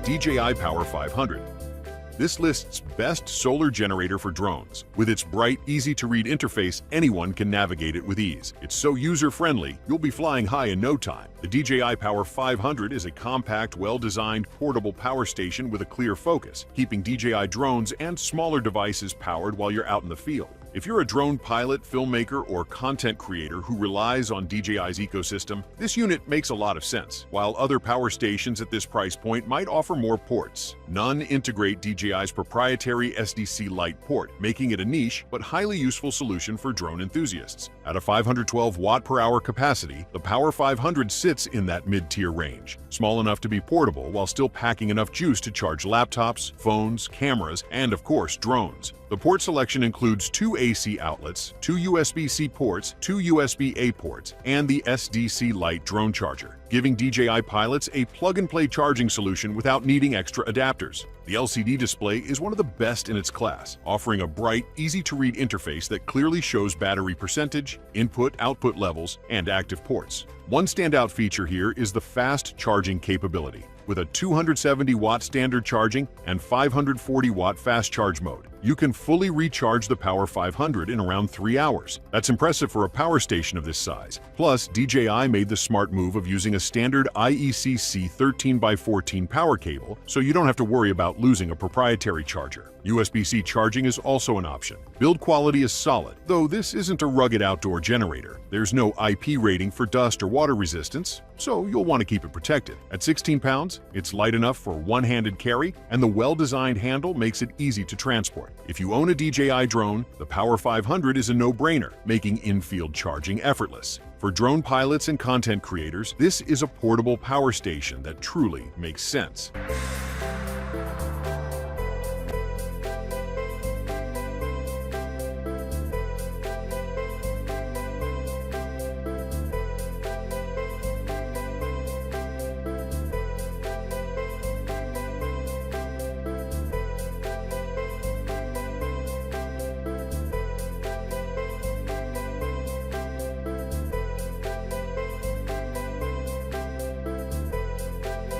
DJI Power 500. This lists best solar generator for drones. With its bright, easy-to-read interface, anyone can navigate it with ease. It's so user-friendly, you'll be flying high in no time. The DJI Power 500 is a compact, well-designed, portable power station with a clear focus, keeping DJI drones and smaller devices powered while you're out in the field. If you're a drone pilot, filmmaker, or content creator who relies on DJI's ecosystem, this unit makes a lot of sense. While other power stations at this price point might offer more ports, none integrate DJI's proprietary SDC Lite port, making it a niche but highly useful solution for drone enthusiasts. At a 512 watt-per-hour capacity, the Power 500 sits in that mid-tier range, small enough to be portable while still packing enough juice to charge laptops, phones, cameras, and of course, drones. The port selection includes 2 AC outlets, 2 USB-C ports, 2 USB-A ports, and the SDC Lite drone charger, giving DJI pilots a plug-and-play charging solution without needing extra adapters. The LCD display is one of the best in its class, offering a bright, easy-to-read interface that clearly shows battery percentage, input-output levels, and active ports. One standout feature here is the fast charging capability. With a 270-watt standard charging and 540-watt fast charge mode, you can fully recharge the Power 500 in around 3 hours. That's impressive for a power station of this size. Plus, DJI made the smart move of using a standard IEC 13x14 power cable, so you don't have to worry about losing a proprietary charger. USB-C charging is also an option. Build quality is solid, though this isn't a rugged outdoor generator. There's no IP rating for dust or water resistance, so you'll want to keep it protected. At 16 pounds, it's light enough for one-handed carry, and the well-designed handle makes it easy to transport. If you own a DJI drone, the Power 500 is a no-brainer, making in-field charging effortless. For drone pilots and content creators, this is a portable power station that truly makes sense.